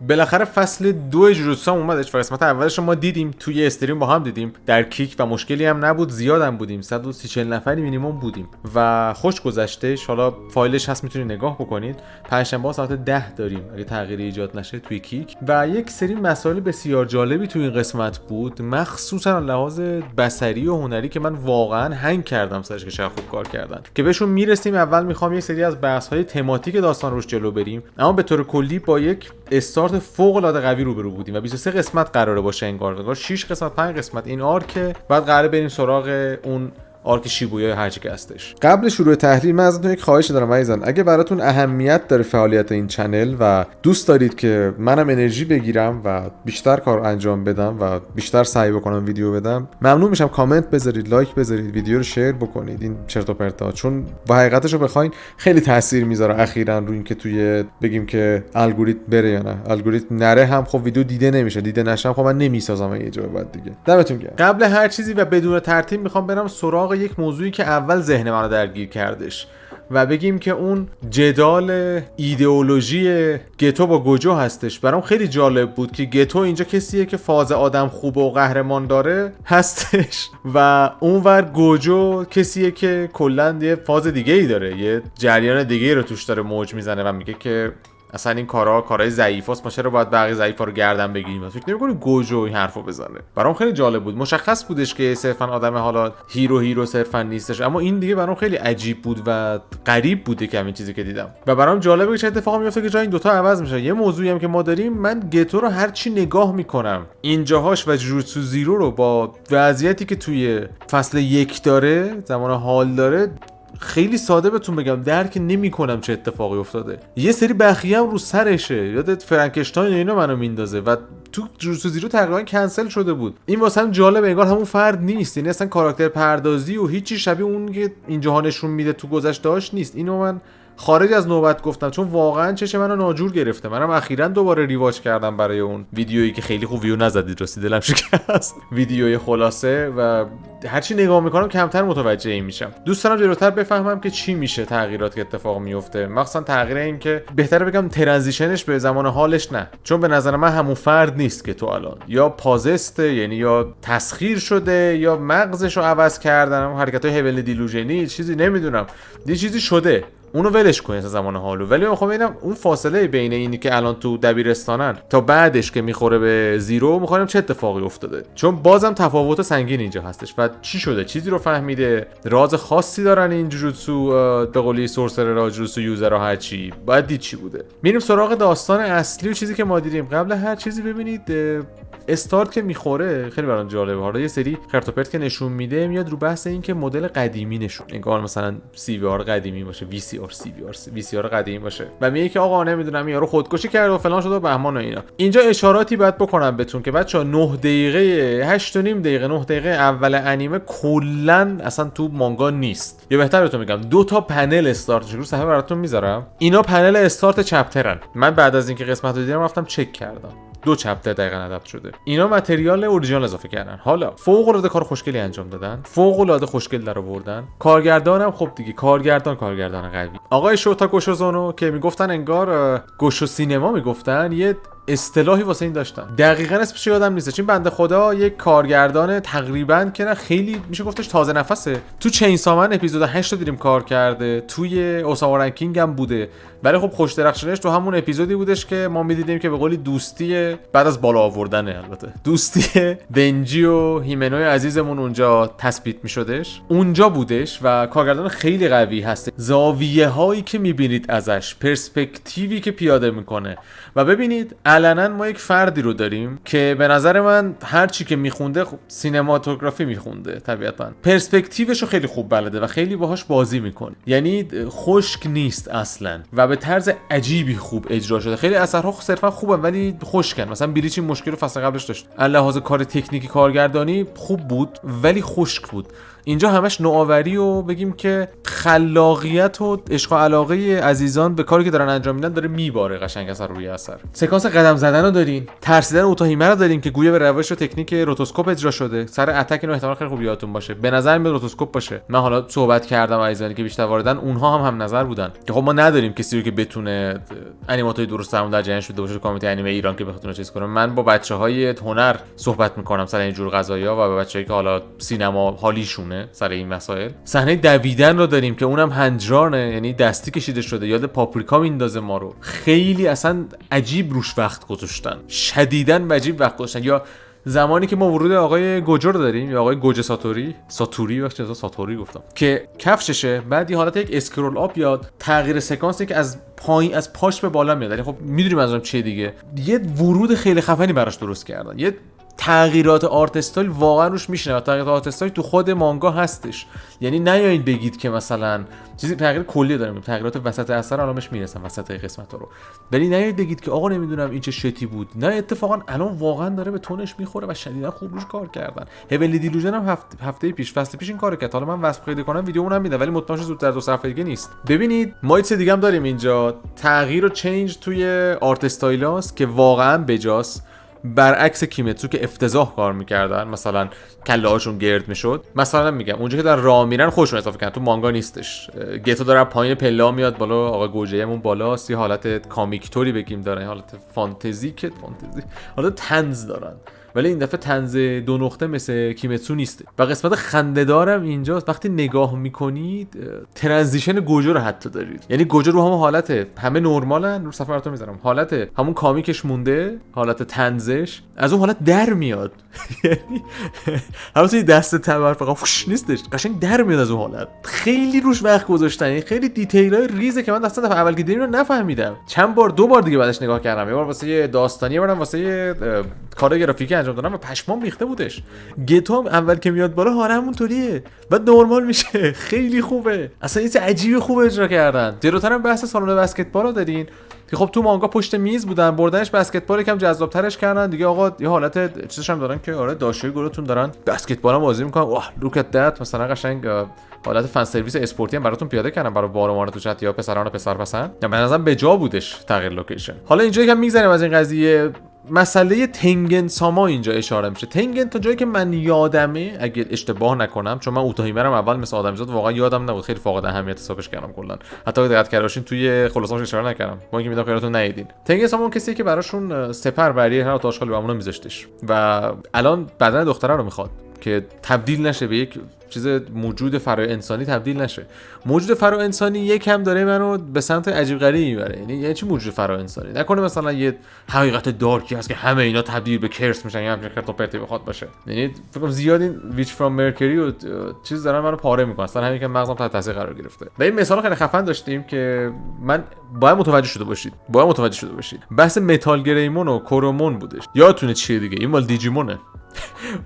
بالاخره فصل 2 جوجوتسو اومدش و قسمت اولش ما دیدیم، توی استریم با هم دیدیم در کیک و مشکلی هم نبود، زیادم بودیم، 130 نفری مینیمم بودیم و خوش گذشتش. حالا فایلش هست میتونید نگاه بکنید. پنجشنبه ساعت 10 داریم اگه تغییری ایجاد نشه توی کیک و یک سری مسائل بسیار جالبی توی این قسمت بود، مخصوصا لحاظ بصری و هنری که من واقعا هنگ کردم سرش که چقدر خوب کار کردن که بهشون میرسیم. اول میخوام یه سری از بحث‌های تماتیک داستان روش جلو بریم، اما به طور کلی با یک استارت فوق العاده قوی روبرو بودیم و 23 قسمت قراره باشه، انگار 6 قسمت 5 قسمت این آرک، بعد قراره بریم سراغ اون آرک شیبویا هرچی که هستش. قبل شروع تحلیل من ازتون یک خواهش دارم عزیزان، اگه براتون اهمیت داره فعالیت این چنل و دوست دارید که منم انرژی بگیرم و بیشتر کار انجام بدم و بیشتر سعی بکنم ویدیو بدم، ممنون میشم کامنت بذارید، لایک بذارید، ویدیو رو شیر بکنید، این چرت و پرتا، چون با حقیقتش رو بخواین خیلی تاثیر میذاره اخیراً روی اینکه توی بگیم که الگوریتم بره یا نه. الگوریتم نره هم خب ویدیو دیده نمیشه، دیده نشم خب من نمیسازم یه جای بعد دیگه. دمتون گرم. قبل هر چیزی و بدون ترتیب میخوام برم سراغ یک موضوعی که اول ذهن منو درگیر کردش و بگیم که اون جدال ایدئولوژی گتو با گوجو هستش. برام خیلی جالب بود که گتو اینجا کسیه که فاز آدم خوب و قهرمان داره هستش و اونور گوجو کسیه که کلا یه فاز دیگه ای داره، یه جریان دیگه ای رو توش داره موج میزنه و میگه که اصلا این کارهای ضعیفاست، ما چرا باید بقیه ضعیفا رو گردن بگیریم؟ فکر نمی‌کنی گوجو این حرفو بزنه؟ برام خیلی جالب بود. مشخص بودش که صرفا آدم حالا هیرو صرفا نیستش، اما این دیگه برام خیلی عجیب بود و غریب بوده که همین چیزی که دیدم و برام جالبه که چه اتفاقی میفته که جای این دوتا عوض میشه. یه موضوعی هم که ما داریم، من گتو رو هر چی نگاه میکنم اینجاهاش و جوجوتسو زیرو رو با وضعیتی که توی فصل 1 داره، زمان حال داره، خیلی ساده بهتون بگم درک نمی‌کنم چه اتفاقی افتاده. یه سری بخیه هم رو سرشه، یادت فرانکشتاین اینا منو میندازه و تو جوجوتسو زیرو تقریبا کنسل شده بود. این واسه هم جالب، انگار همون فرد نیست، یعنی اصلا کاراکتر پردازی و هیچی شبیه اون که اینجاها نشون میده تو گذشته‌اش نیست. اینو من خارج از نوبت گفتم چون واقعا چش منو ناجور گرفته. منم اخیراً دوباره ریواچ کردم برای اون ویدیویی که خیلی خوب ویو نزدید، راستی دلم شکست. ویدیوی خلاصه و هرچی نگاه میکنم کمتر متوجه این میشم. دوست دارم جلوتر بفهمم که چی میشه، تغییرات که اتفاق میفته، مخصوصا تغییر این که بهتره بگم ترانزیشنش به زمان حالش نه، چون به نظر من همون فرد نیست که تو الان یا پازسته، یعنی یا تسخیر شده یا مغزشو عوض کردن، حرکتای هیول دیلوژنی چیزی نمیدونم، یه چیزی شده، اونو ولش کنید از زمان حالو. ولی میخوام ببینم اون فاصله بین اینی که الان تو دبیرستانن تا بعدش که میخوره به زیرو، میخوام چه اتفاقی افتاده، چون بازم تفاوت سنگین اینجا هستش و چی شده، چیزی رو فهمیده، راز خاصی دارن این جوجوتسو به قولی سورسر را جوجوتسو یوزر ها، هر چی باید دید چی بوده. میریم سراغ داستان اصلی و چیزی که ما دیدیم. قبل هر چیزی ببینید استارت که میخوره خیلی برام جالبه. حالا یه سری خرت و پرت که نشون میده میاد رو بحث این که مدل قدیمی نشون، انگار مثلا سی وی آر قدیمی باشه، وی سی آر قدیمی باشه و میگه که آقا نمیدونم یارو خودکشی کرد و فلان شد و بهمان و اینا. اینجا اشاراتی باید بکنم بهتون که بچا 9 دقیقه 8 و نیم دقیقه 9 دقیقه اول انیمه کلا اصلا تو مانگا نیست، یا بهتر بهتون میگم 2 تا پنل استارتش رو صفحه براتون میذارم. اینا پنل استارت چپترن. من بعد از اینکه قسمت رو دیدم رفتم چک کردم، 2 چپتر دقیقاً ادابت شده. اینا متریال اوریجینال اضافه کردن. حالا فوق العاده کار خوشگلی انجام دادن، فوق العاده خوشگل در آوردن. کارگردانم خب دیگه کارگردان قوی. آقای شوتا گوشوزونو که میگفتن انگار گوشو سینما میگفتن، یه اصطلاحی واسه این داشتن، دقیقاً اسمش یادم نیست. این بنده خدا یک کارگردان تقریباً که نه خیلی میشه گفتش تازه نفسه. تو چینسامن اپیزود 8 رو دیدیم کار کرده، توی اوساما رنکینگ هم بوده، ولی خب خوش درخشانش تو همون اپیزودی بودش که ما میدیدیم که به قولی دوستی بعد از بالا آوردنه، البته دوستی دنجی و هیمنوی عزیزمون اونجا تثبیت میشدش، اونجا بودش و کارگردان خیلی قوی هست. زاویه هایی که میبینید ازش، پرسپکتیوی که پیاده میکنه و ببینید علنا ما یک فردی رو داریم که به نظر من هر چی که میخونده خب سینماتوگرافی میخونده، طبیعتاً پرسپکتیوش رو خیلی خوب بلده و خیلی باهاش بازی میکنه، یعنی خشک نیست اصلا و به طرز عجیبی خوب اجرا شده. خیلی اثرها صرفا خوبه ولی خشکن. مثلا بلیچ این مشکل رو فصل قبلش داشت، لحاظ کار تکنیکی کارگردانی خوب بود ولی خشک بود. اینجا همش نوآوری و بگیم که خلاقیت و عشق و علاقه عزیزان به کاری که دارن انجام میدن داره میباره قشنگ اثر روی اثر. سکانس قدم زدن رو دارین، ترسیدن اوتاهیمه رو دارین که گویا به روش و تکنیک روتوسکوپ اجرا شده. سر اتک اینو احتمال خیلی خوب یادتون باشه، به نظر میاد روتوسکوپ باشه. من حالا صحبت کردم عزیزانی که بیشتر واردن، اونها هم نظر بودن که خب ما نداریم کسی رو که بتونه انیماتوری درست درمون در جریان شده باشه، کمیته انیمه ایران که بخواد چیز کنه. من با بچهای هنر صحبت میکنم سر این جور قضايا و با بچه‌ای که حالا سینما حالیشونه سر این مسائل. صحنه دویدن رو داریم که اونم هنجرانه، یعنی دستی کشیده شده، یاد پاپریکا میندازه ما رو. خیلی اصلا عجیب روش وقت گذاشتن، شدیداً عجیب وقت گذاشتن. یا زمانی که ما ورود آقای گوجو رو داریم، یا آقای گوجه ساتوری وقتی ساتوری گفتم، که کفششه، بعد یه حالت یک اسکرول آپ یا تغییر سکانسی که از پایین از پاش به بالا میاد. یعنی خب میدونیم منظورم چیه دیگه. یه ورود خیلی خفنی براش درست کردن. یه تغییرات آرت استایل واقعا روش میشینه و تغییرات آرت استایل تو خود مانگا هستش. یعنی نیایید بگید که مثلا چیزی تغییر کلی داریم، تغییرات وسط اثر الانش میرسن وسط قسمت رو، ولی نیایید بگید که آقا نمیدونم این چه شتی بود. نه، اتفاقا الان واقعا داره به تونش میخوره و شدیدا خوب روش کار کردن. هیونلی دیلوژن هم هفته پیش فصل پیش این کارو کرد. حالا من واسه پیدا کنم ویدیومون هم میدم، ولی مطمئن شم زودتر 2 صفحه دیگه نیست. ببینید ما یه چیز دیگه هم داریم اینجا، تغییر و چنج توی آرت استایلاست که واقعا بجاست. برعکس کیمتسو که افتضاح کار میکردن، مثلا کله هاشون گرد میشد. مثلا میگم اونجا که در راه میرن خودشون اضافه کردن، تو مانگا نیستش. گتو داره پایین پله میاد بالا، آقا گوجه‌مون بالاست، یه حالت کامیکتوری بگیم دارن، حالت فانتزی حالت طنز دارن. ولی این دفعه طنز 2 نقطه مثل کیمتسو نیست. و قسمت خنده‌دارم اینجاست، وقتی نگاه میکنید ترانزیشن گوجو رو حتی دارید. یعنی گوجو رو همون حالت همه نرمالن، رو صفحه براتون میذارم، حالت همون کامیکش مونده، حالت طنزش از اون حالت در میاد. یعنی همون دست تبر فقط فوش نیستش، قشنگ در میاد از اون حالت. خیلی روش وقت گذاشتن، یعنی خیلی دیتیلای ریزه که من اصلا دفعه اول که دیدم رو نفهمیدم. چند بار 2 بار دیگه بعدش نگاه کردم، یه بار واسه داستانی، یه بارم واسه کار گرافیکی انجام دادم و پشمام ریخته بودش. گتو هم اول که میاد بالا حالا همونطوریه، بعد نرمال میشه. خیلی خوبه، اصلا یه چیز عجیبی خوبه اجرا کردن. جلوتر هم بحث سالن بسکتبال رو دادین که خب تو مانگا پشت میز بودن، بردنش بسکتبال یکم جذاب‌ترش کردن دیگه. آقا یه حالت چیزش هم دارن که آره داشوی گروهتون دارن بسکتبال هم بازی میکنن، واه لوک ات دت، مثلا قشنگ حالت فن سرویس اسپورتی هم براتون پیاده کردن برای بارمان تو چت یا پسران و پسر پسند. به نظرم به جا بودش تغییر لوکیشن. حالا اینجا یکم میگذریم از این قضیه. مسئله تنگن ساما اینجا اشاره میشه. تنگن تا جایی که من یادمه، اگه اشتباه نکنم، چون من اوتاهیمرم اول مثل آدمیزاد واقعا یادم نبود، خیلی فاقد اهمیت حسابش کردم کلا. حتی اگه دقت کرده باشین توی خلاصه‌اش اشاره نکردم، با اینکه میدونم خیلیاتون ندیدین. تنگن ساما اون کسیه که براشون سپر بریه هر آتاشخال بهمون میذاشتش و الان بدن دختره رو میخواد که تبدیل نشه به یک چیز موجود فرا انسانی، تبدیل نشه. موجود فرا انسانی یکم داره منو به سمت عجیب غریبی میبره. یعنی چی موجود فرا انسانی؟ نکنه مثلا یه حقیقت دارکی هست که همه اینا تبدیل به کرس میشن یا همین خرت و پرتی بخواد باشه. یعنی فکر کنم زیاد این ویچ فرام مرکری و چیز دارن منو پاره میکنن، اصلا همین که مغزم تحت تاثیر قرار گرفته. و این مثال خیلی خفن داشتیم که من باید متوجه شده باشید. بحث متال گریمون و کورومون بودش. یادتونه چیه دیگه؟ این مال دیجیمونه.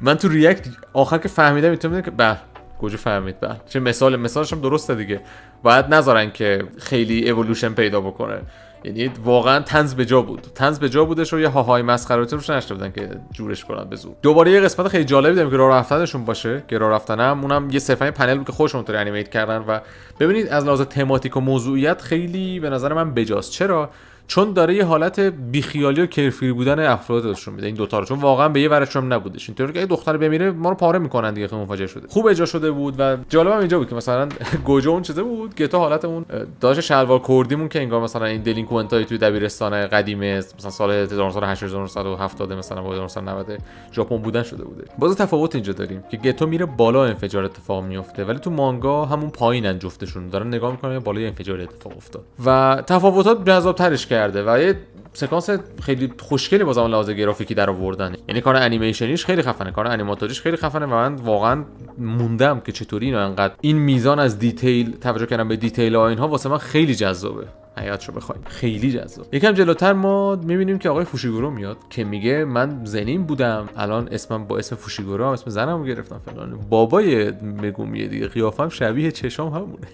من تو ریاکت آخر که فهمیدم میتونم که به کجا فهمید چه مثالش هم درسته دیگه. باید نذارن که خیلی اِوولوشن پیدا بکنه. یعنی واقعا طنز به جا بودش و یه هاهای مسخراتی روش نشته بودن که جورش کنن به زور. دوباره یه قسمت خیلی جالبی داریم که راه رفتنشون باشه، که راه رفتنم اونم یه صفحه پنل بود که خودشون اونطوری انیمیت کردن و ببینید از لحاظ تماتیک و موضوعیت خیلی به نظر من بجاست. چرا؟ چون داره یه حالت بیخیالی و کرفری بودن افراد نشون میده این دوتا رو، چون واقعا به یه ورشم نبودش. اینطوری که اگه دختر بمیره ما رو پاره میکنن دیگه، خیلی مفاجئ شده. خوب اجرا شده بود و جالبم اینجا بود که مثلا گوجو اون چیزه بود، گتا حالت اون داش شلوار کردیمون که انگار مثلا این دلینکوئنتای توی دبیرستان قدیمی مثلا سال 1970 مثلا با 1990 ژاپن بودن شده بوده. باز تفاوت اینجا داریم که گتو میره بالا انفجار اتفاق میفته، ولی تو مانگا همون پایینن جفتشون، دارن نگاه میکنن بالای انفجار اتفاق افتاد و تفاوتات جذاب‌ترش کرده و یه سکانس خیلی خوشگلی بازم لحاظ گرافیکی در آوردن. یعنی کار انیمیشنیش خیلی خفنه، کار انیماتوریش خیلی خفنه و من واقعا موندم که چطوری اینو انقدر این میزان از دیتیل توجه کردن به دیتیل ها اینها واسه من خیلی جذابه. حقیقتشو بخوایم خیلی جذاب. یکم جلوتر ما میبینیم که آقای فوشیگورو میاد که میگه من زنین بودم، الان اسمم با اسم فوشیگورو هم اسم زنمو گرفتم فلان. بابای مگومیه دیگه، قیافم شبیه چشام همونه.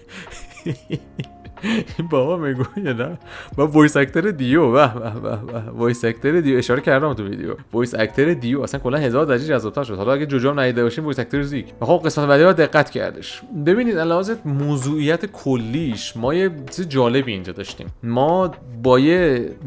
این بابا میگویه نه با وایس اکتر دیو وایس اکتر دیو اشاره کردم تو ویدیو. وایس اکتر دیو اصلا کلا 1000 درجه جذاب‌تر شد. حالا اگه جوجام ندیده باشین وایس اکتر زیک. خب قسمت بعدی رو دقت کردش. ببینید علاوه بر موضوعیت کلیش ما یه چیز جالبی اینجا داشتیم. ما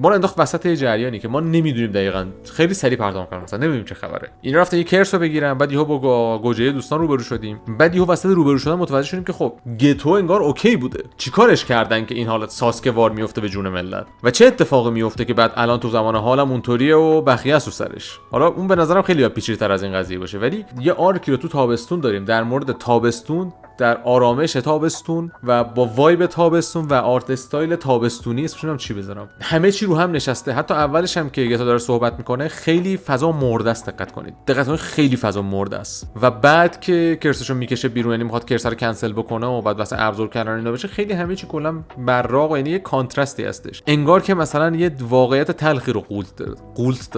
انداخت وسط جریانی که ما نمیدونیم دقیقاً، خیلی سریع پرتام کردن مثلا نمیدونیم چه خبره. این رفته یه کرس رو بگیرن، بعد یهو با گوجه دوستان روبرو شدیم، بعد یهو وسط روبرو شدن متوجه شدیم که خب گتو انگار اوکی بوده. چیکارش کرد کردن که این حالت ساسکه وار میفته به جون ملت و چه اتفاقی میفته که بعد الان تو زمان حالم اونطوریه و بخیه است سرش. حالا اون به نظرم خیلی پیچیده‌تر از این قضیه باشه، ولی یه آرکی رو تو تابستون داریم در مورد تابستون، در آرامش تابستون و با وایب تابستون و آرت استایل تابستونی، اسمش چی بذارم، همه چی رو هم نشسته. حتی اولش هم که گتا داره صحبت میکنه خیلی فضا مرده است، دقت کنید خیلی فضا مرده است و بعد که کرسشو میکشه بیرون، یعنی میخواد کرسر رو کنسل بکنه و بعد واسه ابزور کردن اینا بشه، خیلی همه چی کلا براق و یعنی یه کانتراستی هستش. انگار که مثلا یه واقعیت تلخی رو قورت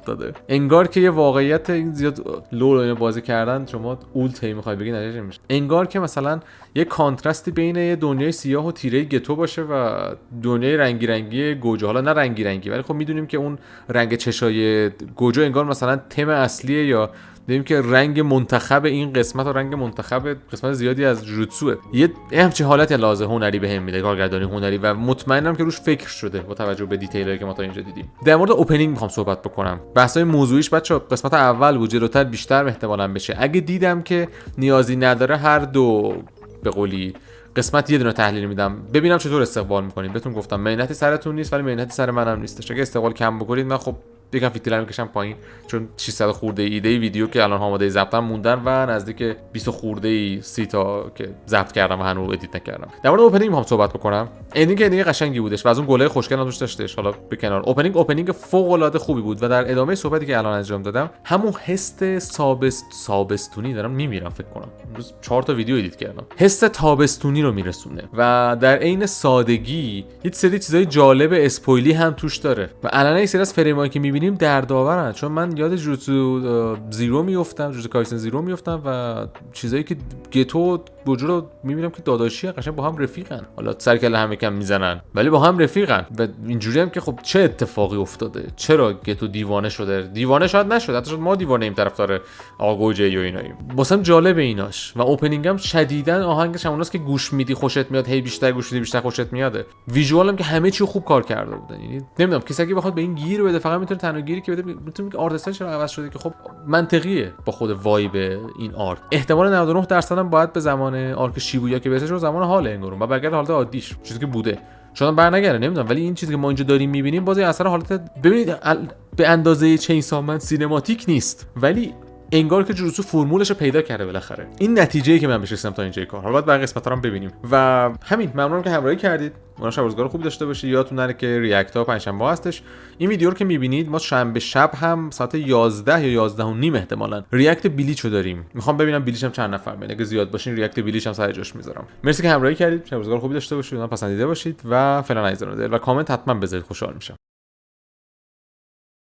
داده. انگار که یه واقعیت زیاد لول اینو بازی کردن، شما اولت هی میخوای بگی نشه میشه. انگار که مثلا یه کانتراستی بین یه دنیای سیاه و تیره گتو باشه و دنیای رنگی رنگی گوجه. حالا نه رنگی رنگی، ولی خب میدونیم که اون رنگ چشای گوجه انگار مثلا تم اصلیه، یا دیدیم که رنگ منتخب این قسمت و رنگ منتخب قسمت زیادی از جوجوتسوه. یه همچین حالتی لازم هنری بهم میده، کارگردانی هنری، و مطمئنم که روش فکر شده با توجه به دیتیلایی که ما تا اینجا دیدیم. در مورد اوپنینگ میخوام صحبت بکنم. بحثای موضوعیش بچا قسمت اول بود، جلوتر بیشتر احتمالاً بشه. اگه دیدم که نیازی نداره هر دو به قولی قسمت یه دونه تحلیل میدم، ببینم چطور استقبال میکنید. بهتون گفتم مهنتی سرتون نیست، ولی مهنتی سر منم نیستش. اگه استقبال کم بکنید من خب یکم فیتیلر میکشم پایین، چون 600 خورده ایده ویدیو که الان آماده ضبطم موندن و نزدیک 20 خورده 30 تا که ضبط کردم و هنوز ادیت نکردم. در مورد اوپنینگ میخوام صحبت بکنم. اندینگ قشنگی بودش و از اون گله خوشگل هم توش داشتش. حالا به کنار، اوپنینگ فوق العاده خوبی بود و در ادامه صحبتی که الان انجام دادم همون حس تابستونی دارم میمیرم فکر کنم. امروز 4 تا ویدیو ادیت کردم. حس تابستونی رو میرسونه و در عین سادگی یه سری چیزای جالب اسپویلی هم توش داره و الان این سری از فریمایی که میبینیم دردآورن. چون من یاد جوجوتسو زیرو میافتم، جوجوتسو کایسن زیرو میافتم و چیزایی که گتو بوجو رو میبینم که داداشی قشنگ با هم رفیقن. حالا سر کله هم یکم میزنن ولی با هم رفیقن و اینجوری هم که خب چه اتفاقی افتاده، چرا گتو دیوانه شده. دیوانه شاید نشد، حتی شاید ما دیوانه ایم طرفدار آقا گوجه و ایناییم. واسم جالب ایناش و اوپنینگم شدیداً آهنگش هموناست که گوش میدی خوشت میاد، هی بیشتر گوش میدی بیشتر خوشت میاد. ویژوالم که همه چی خوب کار کرده بودن. یعنی نمیدونم کسی اگه بخواد به این گیر بده فقط میتونه تنها گیری که بده میتونه که آرتستان چرا عوض شده، که خب منطقیه با خود وایب این آرک. احتمال 99% هم باید به زمان آرک شیبویا که برسه، زمان حال انگارم و برگرد حالت عادیش، چیزی که بوده شاید برنگره نمیدونم. ولی این چیزی که ما اینجا داریم میبینیم باز اثر حالت، ببینید به اندازه چینسا من سینماتیک نیست، ولی انگار که جوجوتسو فرمولش رو پیدا کرده بالاخره. این نتیجه‌ای که من بهش رسیدم تا اینجای کار. حالا بعد بقیه قسمت‌ها رو ببینیم و همین. ممنونم که همراهی کردید. امیدوارم شب روزگار خوبی داشته باشید. یادتون نره که ریاکت‌ها پنجشنبه هستش. این ویدیو رو که می‌بینید ما شنبه شب هم ساعت 11 یا 11 و نیم احتمالاً ریاکت بیلیچو داریم. می‌خوام ببینم بیلیچ هم چند نفر میاد. اگه زیاد باشین ریاکت بیلیچ هم سر جاش میذارم. مرسی که همراهی کردید. شب روزگار خوبی داشته باشید. پسندیده باشید و فعلا عزیزان و کامنت حتما بذارید، خوشحال میشم.